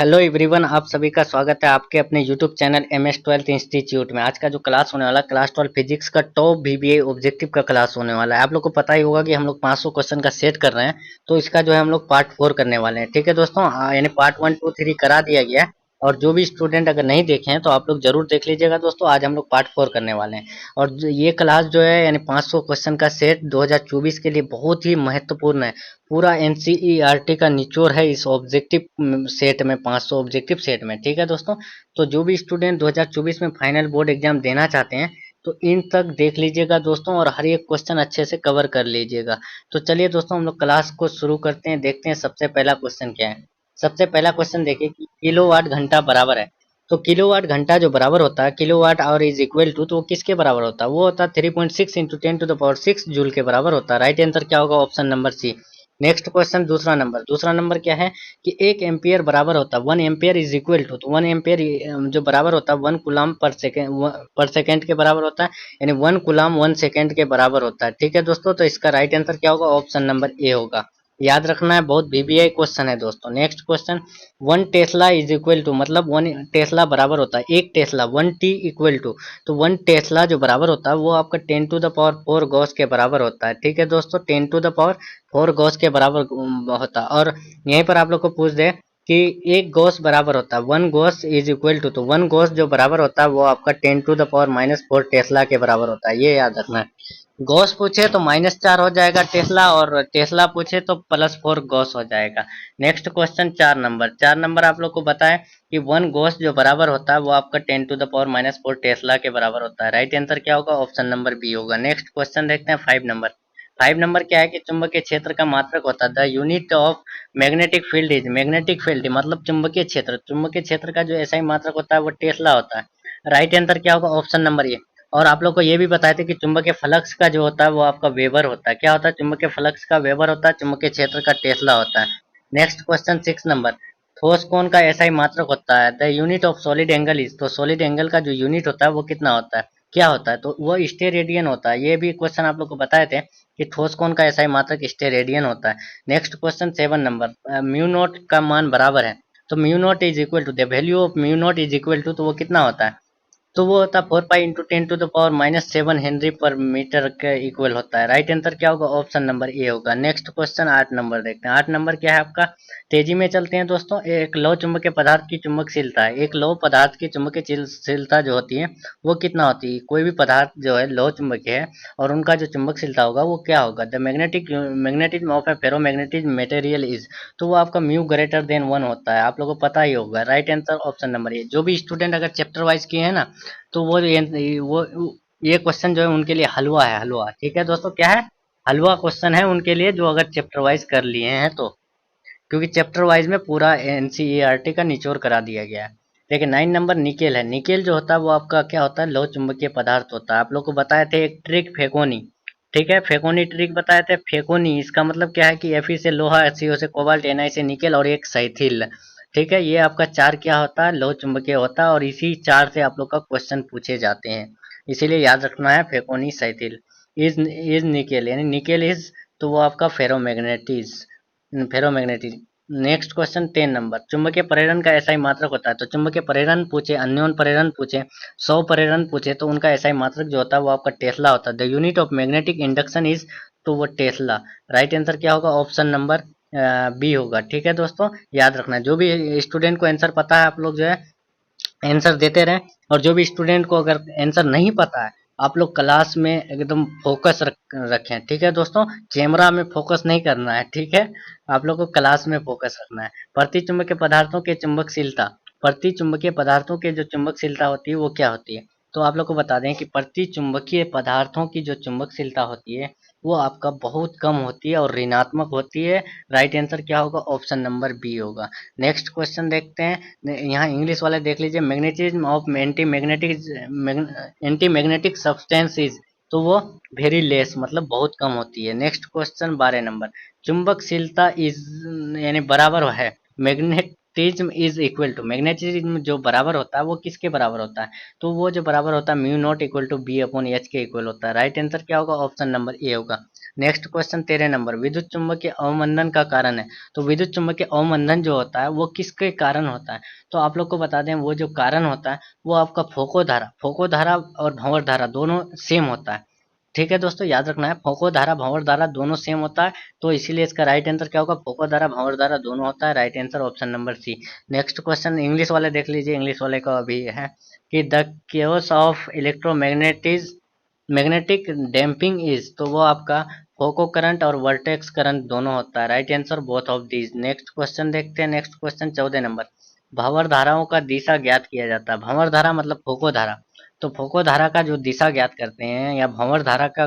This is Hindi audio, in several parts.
हेलो एवरीवन, आप सभी का स्वागत है आपके अपने यूट्यूब चैनल MS-12 इंस्टीट्यूट में। आज का जो क्लास होने वाला क्लास 12 फिजिक्स का टॉप VBA ऑब्जेक्टिव का क्लास होने वाला है। आप लोग को पता ही होगा कि हम लोग 500 क्वेश्चन का सेट कर रहे हैं, तो इसका जो है हम लोग पार्ट 4 करने वाले हैं। ठीक है दोस्तों, यानी पार्ट 1 2 3 करा दिया गया है। और जो भी स्टूडेंट अगर नहीं देखे हैं तो आप लोग जरूर देख लीजिएगा दोस्तों। आज हम लोग पार्ट 4 करने वाले हैं। और ये क्लास जो है यानी 500 क्वेश्चन का सेट 2024 के लिए बहुत ही महत्वपूर्ण है। पूरा NCERT का निचोड़ है इस ऑब्जेक्टिव सेट में, 500 ऑब्जेक्टिव सेट में। ठीक है दोस्तों, तो जो भी स्टूडेंट 2024 में फाइनल बोर्ड एग्जाम देना चाहते हैं तो इन तक देख लीजिएगा दोस्तों, और हर एक क्वेश्चन अच्छे से कवर कर लीजिएगा। तो चलिए दोस्तों, हम लोग क्लास को शुरू करते हैं। देखते हैं सबसे पहला क्वेश्चन क्या है। सबसे पहला क्वेश्चन देखिए कि किलोवाट घंटा बराबर है। तो किलोवाट घंटा जो बराबर होता है, kilowatt hour is equal to, तो वो किसके बराबर होता है? वो होता है 3.6 इंटू 10⁻6 जूल के बराबर होता है। राइट आंसर क्या होगा? Option number C. Next question दूसरा नंबर क्या है कि 1 एम्पियर बराबर होता है 1 एम्पियर इज इक्वल टू, तो 1 एम्पियर जो बराबर होता है 1 कूलम पर सेकेंड के बराबर होता है। यानी 1 कूलम 1 सेकेंड के बराबर होता है। ठीक है दोस्तों, तो इसका राइट आंसर क्या होगा? ऑप्शन नंबर ए होगा। याद रखना है, बहुत VBI क्वेश्चन है दोस्तों। Next question, 1 tesla is equal to, मतलब 1 टेस्ला बराबर होता है 1 टेस्ला, 1 T इक्वल टू, तो 1 टेस्ला जो बराबर होता है वो आपका 10⁻4 गॉस के बराबर होता है। ठीक है दोस्तों, 10⁻4 गॉस के बराबर होता है। और यहीं पर आप लोग को पूछ दे कि एक गॉस बराबर होता है 1 गॉस इज इक्वल टू, तो 1 गॉस जो बराबर होता है वो आपका 10⁻⁻4 टेस्ला के बराबर होता है। ये याद रखना है। गॉस पूछे तो -4 हो जाएगा टेस्ला, और टेस्ला पूछे तो +4 गॉस हो जाएगा। नेक्स्ट क्वेश्चन 4 नंबर आप लोग को बताएं कि 1 गॉस जो बराबर होता है वो आपका 10⁻⁻4 टेस्ला के बराबर होता है। राइट आंसर क्या होगा? ऑप्शन नंबर बी होगा। नेक्स्ट क्वेश्चन देखते हैं 5 नंबर। 5 नंबर क्या है कि चुंबकीय क्षेत्र का मात्रक होता है the unit of magnetic field is, magnetic field मतलब चुंबकीय क्षेत्र, चुंबकीय क्षेत्र का जो SI मात्रक होता है वो टेस्ला होता है। राइट आंसर क्या होगा? ऑप्शन नंबर ए। और आप लोग को ये भी बताए थे कि चुंबकीय फ्लक्स का जो होता है वो आपका वेबर होता है। क्या होता है? चुंबकीय फ्लक्स का वेबर होता है, चुंबकीय क्षेत्र का टेस्ला होता है। नेक्स्ट क्वेश्चन 6 नंबर, ठोस कोण का SI मात्रक होता है the unit of solid angle is, तो सॉलिड एंगल का जो यूनिट होता है वो कितना होता है, क्या होता है? तो वो स्टेरेडियन होता है। ये भी क्वेश्चन आप लोग को बताए थे कि ठोस कोण का SI मात्रक स्टेरेडियन होता है। Next question 7 number, mu naught का मान बराबर है, तो mu naught is equal to the value of mu naught is equal to, तो वो कितना होता है? तो वो होता है 4 पाई × 10⁻⁻7 हेनरी पर मीटर के इक्वल होता है। राइट आंसर क्या होगा? ऑप्शन नंबर ए होगा। नेक्स्ट क्वेश्चन 8 नंबर देखते हैं। 8 नंबर क्या है आपका? तेजी में चलते हैं दोस्तों। एक लौह चुंबकीय पदार्थ की चुंबकशीलता है, एक लौह पदार्थ की चुंबकशीलता जो होती है वो कितना होती है? कोई भी पदार्थ जो है लौह चुंबकीय है और उनका जो चुंबकशीलता होगा वो क्या होगा? The magnetism of A ferromagnetic material is, तो वो आपका म्यू ग्रेटर देन 1 होता है। आप लोगों को पता ही होगा। राइट आंसर ऑप्शन नंबर ए। जो भी स्टूडेंट अगर चैप्टर वाइज किए हैं ना, तो वो ये क्वेश्चन जो है उनके लिए हलवा है, हलवा। ठीक है दोस्तों, क्या है? हलवा क्वेश्चन है उनके लिए, जो अगर चैप्टर वाइज कर लिए हैं तो। क्योंकि चैप्टर वाइज में पूरा NCERT का निचोड़ करा दिया गया है। देखिए 9 नंबर निकेल है। निकेल जो होता है वो आपका क्या होता है? लौह चुंबकीय पदार्थ होता है। आप लोग को बताए थे एक ट्रिक फेकोनी। ठीक है, फेकोनी ट्रिक बताए थे। फेकोनी इसका मतलब क्या है कि Fe से लोहा, CO से कोबाल्ट, Na से निकेल और एक सैथिल। ठीक है, ये आपका चार क्या होता है? लौह चुंबकीय होता है, और इसी चार से आप लोग का क्वेश्चन पूछे जाते हैं। इसीलिए याद रखना है फेकोनी सैथिल। इज निकेल, यानी निकेल इज, तो वो आपका फेरोमैग्नेटिज, फेरोमैग्नेटिज। नेक्स्ट क्वेश्चन 10 नंबर, चुंबकीय प्रेरण का SI मात्रक होता है। तो चुंबकीय प्रेरण पूछे, अन्योन प्रेरण पूछे, सौ प्रेरण पूछे, तो उनका SI मात्रक जो होता है वो आपका टेस्ला होता है। The unit of magnetic induction is, तो वो टेस्ला। राइट आंसर क्या होगा? ऑप्शन नंबर बी होगा। ठीक है दोस्तों, याद रखना है। जो भी स्टूडेंट को आंसर पता है आप लोग जो है आंसर देते रहें, और जो भी स्टूडेंट को अगर आंसर नहीं पता है आप लोग क्लास में एकदम फोकस रखें। ठीक है दोस्तों, कैमरा में फोकस नहीं करना है। ठीक है, आप लोग को क्लास में फोकस रखना है। प्रति चुंबकीय पदार्थों के चुंबकशीलता, प्रति चुंबकीय पदार्थों की जो चुंबकशीलता होती है वो क्या होती है? तो आप लोग को बता दें कि प्रति चुंबकीय पदार्थों की जो चुंबकशीलता होती है वो आपका बहुत कम होती है और ऋणात्मक होती है। राइट आंसर क्या होगा? ऑप्शन नंबर बी होगा। नेक्स्ट क्वेश्चन देखते हैं। यहाँ इंग्लिश वाले देख लीजिए, magnetism of anti magnetic substances, तो वो वेरी लेस मतलब बहुत कम होती है। नेक्स्ट क्वेश्चन 12 नंबर, चुंबकशीलता इज यानी बराबर है, magnetism is equal to, magnetism जो बराबर होता है वो किसके बराबर होता है? तो वो जो बराबर होता है mu naught equal to B upon H के इक्वल होता है। राइट आंसर क्या होगा? ऑप्शन नंबर ए होगा। नेक्स्ट क्वेश्चन 13 नंबर, विद्युत चुम्बकीय अवमंदन का कारण है। तो विद्युत चुम्बकीय अवमंदन जो होता है वो किसके कारण होता है? तो आप लोग को बता दें वो जो कारण होता है वो आपका फोको धारा और भंवर धारा दोनों सेम होता है। ठीक है दोस्तों, याद रखना है, फोको धारा भंवर धारा दोनों सेम होता है, तो इसीलिए इसका राइट आंसर क्या होगा? फोको धारा भंवर धारा दोनों होता है। Right answer option number C. Next question English वाले देख लीजिए, इंग्लिश वाले का अभी है कि the chaos of magnetic damping is, तो वो आपका फोको करंट और वर्टेक्स करंट दोनों होता है। Right answer both of these. Next question देखते हैं, नेक्स्ट क्वेश्चन 14 नंबर, भंवर धाराओं का दिशा ज्ञात किया जाता है। भंवर धारा मतलब फोको धारा, तो फोको धारा का जो दिशा ज्ञात करते हैं या भंवर धारा का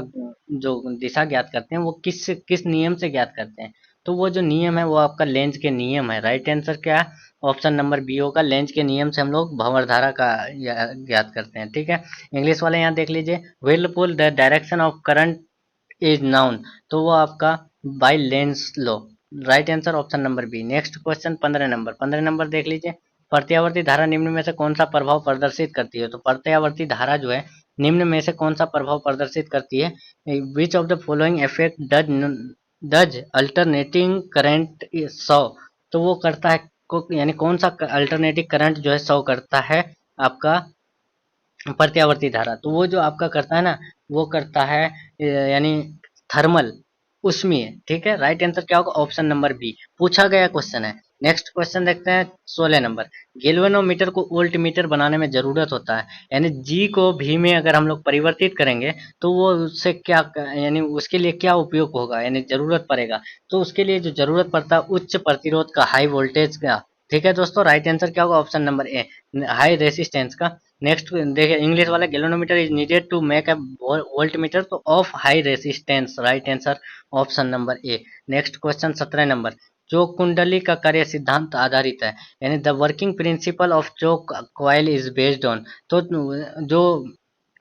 जो दिशा ज्ञात करते हैं वो किस किस नियम से ज्ञात करते हैं? तो वो जो नियम है वो आपका लेंज के नियम है। राइट आंसर क्या है? ऑप्शन नंबर बी होगा, लेंज के नियम से हम लोग भंवर धारा का ज्ञात करते हैं। ठीक है, इंग्लिश वाले यहाँ देख लीजिए, whirlpool the direction of current is known, तो वो आपका by Lenz law. Right answer option number B. Next question 15 number देख लीजिए, प्रत्यावर्ती धारा निम्न में से कौन सा प्रभाव प्रदर्शित करती है? तो प्रत्यावर्ती धारा जो है निम्न में से कौन सा प्रभाव प्रदर्शित करती है? Which of the following effect does alternating current so, तो वो करता है यानी कौन सा अल्टरनेटिंग करंट जो है सो करता है आपका प्रत्यावर्ती धारा? तो वो जो आपका करता है ना, वो करता है यानी थर्मल, उष्मीय। ठीक है, राइट आंसर क्या होगा? ऑप्शन नंबर बी, पूछा गया क्वेश्चन है। नेक्स्ट क्वेश्चन देखते हैं 16 नंबर, गैल्वेनोमीटर को वोल्ट मीटर बनाने में जरूरत होता है, यानी जी को भी में अगर हम लोग परिवर्तित करेंगे तो वो उससे क्या यानी उसके लिए क्या उपयोग होगा, यानी जरूरत पड़ेगा? तो उसके लिए जो जरूरत पड़ता है उच्च प्रतिरोध का, हाई वोल्टेज का। ठीक है दोस्तों, राइट आंसर क्या होगा? Option number A, high resistance का। नेक्स्ट देखिए, इंग्लिश वाला, galvanometer is needed to make a volt meter तो of high resistance. Right answer option number A. Next question 17 number, choke कुंडली का कार्य सिद्धांत आधारित है, यानी the working principle of choke coil is based on, तो जो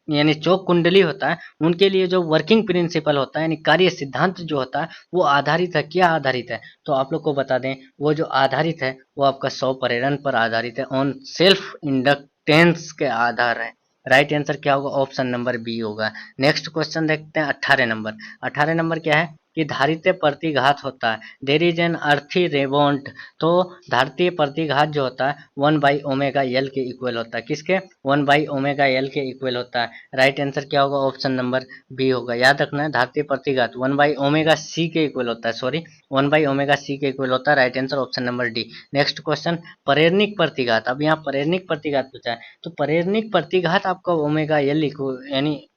यानी चोक कुंडली होता है उनके लिए जो वर्किंग प्रिंसिपल होता है यानी कार्य सिद्धांत जो होता है वो आधारित है, क्या आधारित है? तो आप लोग को बता दें वो जो आधारित है वो आपका सौ प्रेरण पर आधारित है, ऑन सेल्फ इंडक्टेंस के आधार है। राइट आंसर क्या होगा? ऑप्शन नंबर बी होगा। नेक्स्ट क्वेश्चन देखते हैं 18 नंबर। 18 नंबर क्या है कि धारित्य प्रतिघात होता है, देर इज एन अर्थी रेबोंट, तो धारित्य प्रतिघात जो होता है 1/ओमेगा एल के इक्वल होता है, किसके? 1/ओमेगा एल के इक्वल होता है। राइट आंसर क्या होगा? ऑप्शन नंबर बी होगा। याद रखना है, धारित्य प्रतिघात 1/ओमेगा सी के इक्वल होता है, सॉरी 1/ओमेगा सी के इक्वल होता है। Right answer option number D. Next question, प्रेरणिक प्रतिघात, अब यहाँ प्रेरणिक प्रतिघात पूछा है, तो प्रेरणिक प्रतिघात आपका ओमेगा एल यानी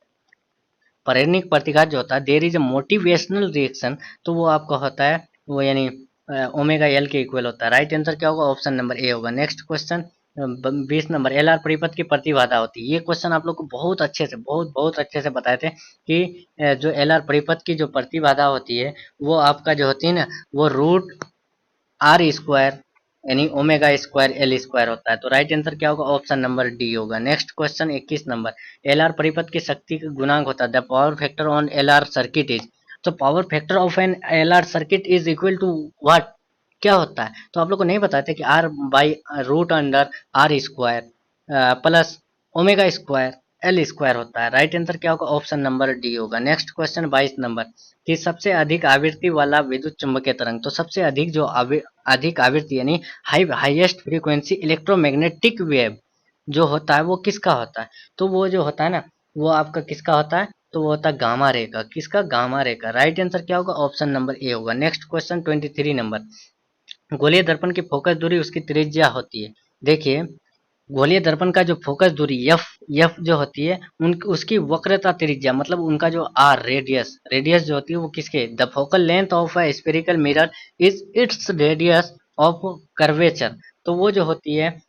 प्रेरणिक प्रतिघात जो होता है there is a motivational reaction, तो वो आपका होता है वो यानी ओमेगा एल के इक्वल होता है। राइट आंसर क्या होगा? ऑप्शन नंबर ए होगा। Next question 20 number, L R परिपथ की प्रतिबाधा होती है, ये क्वेश्चन आप लोग को बहुत अच्छे से बहुत अच्छे से बताए थे कि जो एल आर परिपथ की जो प्रतिबाधा होती है वो आपका जो होती है ना वो रूट r² यानी ओमेगा स्क्वायर एल स्क्वायर होता है। तो राइट आंसर क्या होगा? ऑप्शन नंबर डी होगा। Next question 21 number, L R परिपथ की शक्ति का गुणांक होता है, the power factor on L R circuit is, तो power factor of an L R circuit is equal to what, क्या होता है? तो आप लोग को नहीं बताते कि r/√R² plus omega square L square होता है। राइट आंसर क्या होगा? ऑप्शन नंबर डी होगा। नेक्स्ट क्वेश्चन 22 नंबर, कि सबसे अधिक आवृत्ति वाला विद्युत चुम्बकीय तरंग, तो सबसे अधिक जो अधिक आवृत्ति यानी हाईएस्ट फ्रीक्वेंसी इलेक्ट्रोमैग्नेटिक वेव जो होता है वो किसका होता है? तो वो जो होता है ना वो आपका किसका होता है? तो वो होता है गामा रे का, किसका? गामा रे का। राइट आंसर क्या होगा? ऑप्शन नंबर ए होगा। नेक्स्ट क्वेश्चन 23 नंबर, गोलीय दर्पण की फोकस दूरी उसकी त्रिज्या होती है। देखिए, गोलीय दर्पण का जो फोकस दूरी एफ जो होती है उन उसकी वक्रता त्रिज्या मतलब उनका जो आर रेडियस जो होती है वो किसके? The focal length of a spherical mirror is its radius of curvature, तो वो जो होती है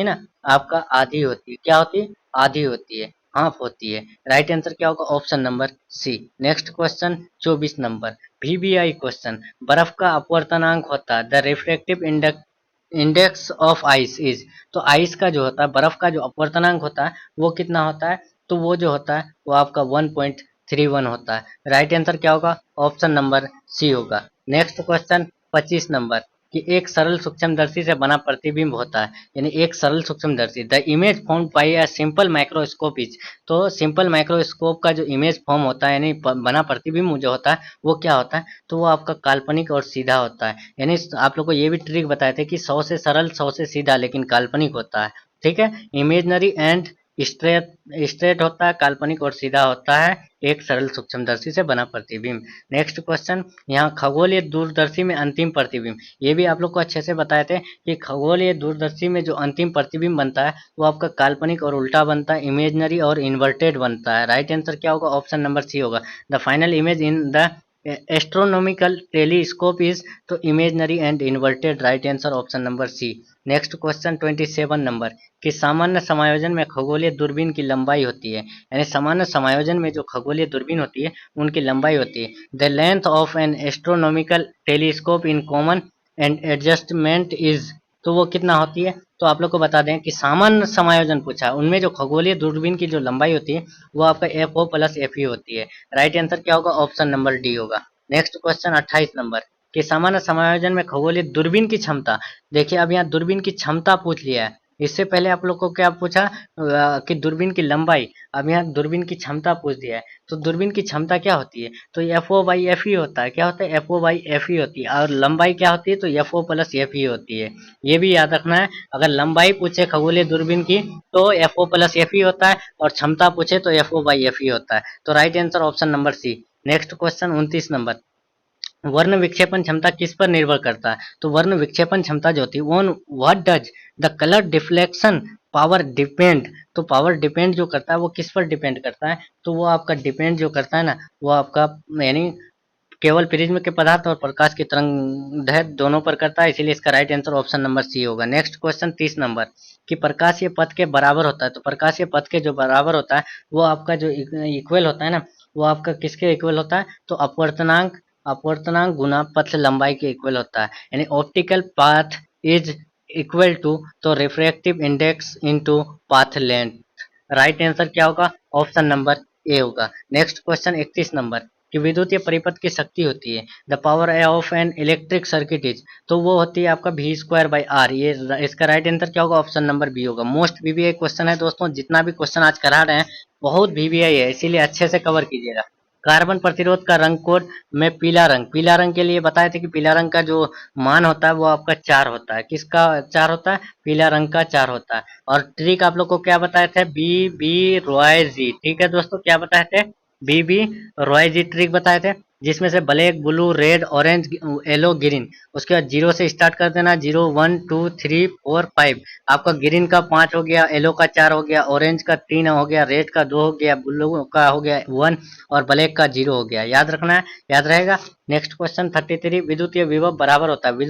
ना आपका आधी होती है, क्या होती है? आधी होती है, हाफ होती है। राइट आंसर क्या होगा? Option number C. Next question 24 number, VBI question, बर्फ का अपवर्तनांक होता है, the refractive index of ice is, तो आइस का जो होता है बर्फ का जो अपवर्तनांक होता है वो कितना होता है? तो वो जो होता है वो आपका 1.31 होता है। राइट आंसर क्या होगा? ऑप्शन नंबर सी होगा। नेक्स्ट क्वेश्चन 25 नंबर, कि एक सरल सूक्ष्मदर्शी से बना प्रतिबिंब होता है, यानी एक सरल सूक्ष्मदर्शी। The image form by a simple microscope is, तो सिंपल माइक्रोस्कोप का जो इमेज फॉर्म होता है यानी बना प्रतिबिंब जो होता है वो क्या होता है, तो वो आपका काल्पनिक और सीधा होता है। यानी आप लोग को ये भी ट्रिक बताए थे कि 100 से सरल 100 से सीधा लेकिन काल्पनिक होता है। ठीक है, इमेजनरी एंड स्ट्रेट स्ट्रेट होता है, काल्पनिक और सीधा होता है एक सरल सूक्ष्मदर्शी से बना प्रतिबिंब। नेक्स्ट क्वेश्चन, यहाँ खगोलीय दूरदर्शी में अंतिम प्रतिबिंब, ये भी आप लोग को अच्छे से बताए थे कि खगोलीय दूरदर्शी में जो अंतिम प्रतिबिंब बनता है वो आपका काल्पनिक और उल्टा बनता है, इमेजनरी और इन्वर्टेड बनता है। राइट आंसर क्या होगा, ऑप्शन नंबर सी होगा। The final image in the astronomical telescope is, तो imaginary and inverted, right answer option number C. Next question 27 number, कि सामान्य समायोजन में खगोलीय दूरबीन की लंबाई होती है, यानी सामान्य समायोजन में जो खगोलीय दूरबीन होती है उनकी लंबाई होती है। The length of N astronomical telescope in common and adjustment is, तो वो कितना होती है, तो आप लोग को बता दें कि सामान्य समायोजन पूछा, उनमें जो खगोलीय दूरबीन की जो लंबाई होती है वो आपका F O plus F E होती है। राइट आंसर क्या होगा, ऑप्शन नंबर डी होगा। नेक्स्ट क्वेश्चन 28 नंबर, कि सामान्य समायोजन में खगोलीय दूरबीन की क्षमता, देखिए अब यहाँ दूरबीन की क्षमता पूछ लिया है, इससे पहले आप लोग को क्या पूछा कि दूरबीन की लंबाई, अब यहाँ दूरबीन की क्षमता पूछ दिया है। तो दूरबीन की क्षमता क्या होती है, तो F O by F E होता है, क्या होता है, F O by F E होती है, और लंबाई क्या होती है, तो F O plus F E होती है। ये भी याद रखना है, अगर लंबाई पूछे खगोलीय दूरबीन की तो F O plus F E होता है, और क्षमता पूछे तो F O by F E होता है। तो right answer option number C. Next question 29 number, वर्ण विक्षेपण क्षमता किस पर निर्भर करता है, तो वर्ण विक्षेपण क्षमता जो होती है on what does the colour deflection power depend, तो पावर डिपेंड जो करता है वो किस पर डिपेंड करता है, तो वो आपका डिपेंड जो करता है ना वो आपका यानी केवल प्रिज्म के पदार्थ और प्रकाश की तरंग दैर्ध्य दोनों पर करता है, इसीलिए इसका right answer option number C होगा। नेक्स्ट क्वेश्चन 30 नंबर, कि प्रकाशीय पथ के बराबर होता है, तो प्रकाशीय पथ के जो बराबर होता है वो आपका जो इक्वल होता है ना वो आपका किसके इक्वल होता है, तो अपवर्तनांक गुना पथ लंबाई के इक्वल होता है, यानी optical path is equal to, तो refractive index into path length. Right answer क्या होगा, ऑप्शन नंबर ए होगा। नेक्स्ट क्वेश्चन 31 नंबर, कि विद्युतीय परिपथ की शक्ति होती है, the power of an electric circuit is, तो वो होती है आपका वी स्क्वायर बाई आर। ये इसका राइट आंसर क्या होगा, ऑप्शन नंबर बी होगा। मोस्ट वीवीआई क्वेश्चन है दोस्तों, जितना भी क्वेश्चन आज करा रहे हैं बहुत वीवीआई है, इसीलिए अच्छे से कवर कीजिएगा। कार्बन प्रतिरोध का रंग कोड में पीला रंग के लिए बताए थे कि पीला रंग का जो मान होता है वो आपका 4 होता है, किसका 4 होता है, पीला रंग का 4 होता है। और ट्रिक आप लोग को क्या बताए थे, बी बी रॉय जी, ठीक है दोस्तों, क्या बताए थे, बी बी रॉय जी ट्रिक बताए थे, जिसमें से black blue red orange yellow green, उसके बाद जीरो से स्टार्ट कर देना, 0 1 2 3 4 5, आपका ग्रीन का 5 हो गया, येलो का 4 हो गया, ऑरेंज का 3 हो गया, रेड का 2 हो गया, ब्लू का हो गया 1 और ब्लैक का 0 हो गया। याद रखना है, याद रहेगा। नेक्स्ट क्वेश्चन 33, विद्युतीय विभव बराबर होता है,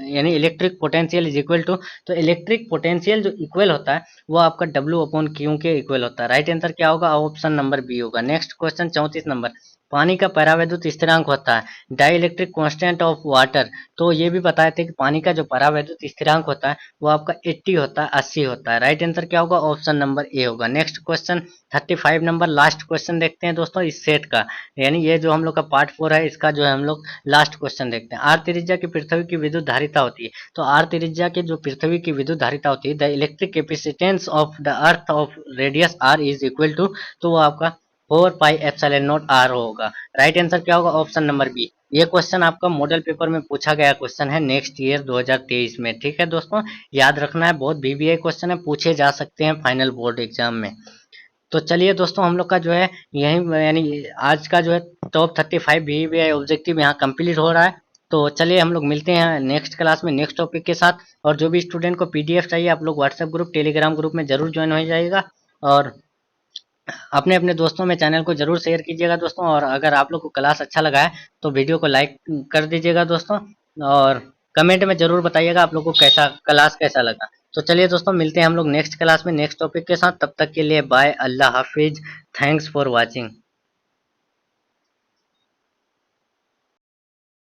यानी electric potential is equal to, तो इलेक्ट्रिक पोटेंशियल जो इक्वल होता है वो आपका डब्ल्यू अपॉन क्यू के इक्वल होता है। राइट आंसर क्या होगा, ऑप्शन नंबर बी होगा। नेक्स्ट क्वेश्चन 34 नंबर, पानी का परावैद्युत स्थिरांक होता है dielectric constant of water, तो ये भी बताए थे कि पानी का जो परावैद्युत स्थिरांक होता है वो आपका 80 होता है, 80 होता है। राइट आंसर क्या होगा, ऑप्शन नंबर ए होगा। Next question 35 number, last question देखते हैं दोस्तों इस सेट का, यानी ये जो हम लोग का पार्ट 4 है इसका जो है हम लोग लास्ट क्वेश्चन देखते हैं। आर त्रिज्या की पृथ्वी की विद्युत धारिता होती है, तो आर त्रिज्या की जो पृथ्वी की विद्युत धारिता होती है, the electric capacitance of the earth of radius R is equal to, तो वो आपका 4 पाई एप्सिलॉन नॉट आर होगा। राइट आंसर क्या होगा, ऑप्शन नंबर बी। ये क्वेश्चन आपका मॉडल पेपर में पूछा गया क्वेश्चन है नेक्स्ट ईयर 2023 में, ठीक है दोस्तों, याद रखना है, बहुत वीवीआई क्वेश्चन है, पूछे जा सकते हैं फाइनल बोर्ड एग्जाम में। तो चलिए दोस्तों, हम लोग का जो है यही यानी आज का जो है टॉप 35 वीवीआई ऑब्जेक्टिव यहाँ कंप्लीट हो रहा है। तो चलिए हम लोग मिलते हैं नेक्स्ट क्लास में नेक्स्ट टॉपिक के साथ, और जो भी स्टूडेंट को पीडीएफ चाहिए आप लोग व्हाट्सएप ग्रुप टेलीग्राम ग्रुप में जरूर ज्वाइन हो जाइएगा, और अपने अपने दोस्तों में चैनल को जरूर शेयर कीजिएगा दोस्तों। और अगर आप लोग को क्लास अच्छा लगा है तो वीडियो को लाइक कर दीजिएगा दोस्तों, और कमेंट में जरूर बताइएगा आप लोग को कैसा क्लास कैसा लगा। तो चलिए दोस्तों, मिलते हैं हम लोग नेक्स्ट क्लास में नेक्स्ट टॉपिक के साथ, तब तक के लिए बाय, अल्लाह हाफिज, थैंक्स फॉर वॉचिंग।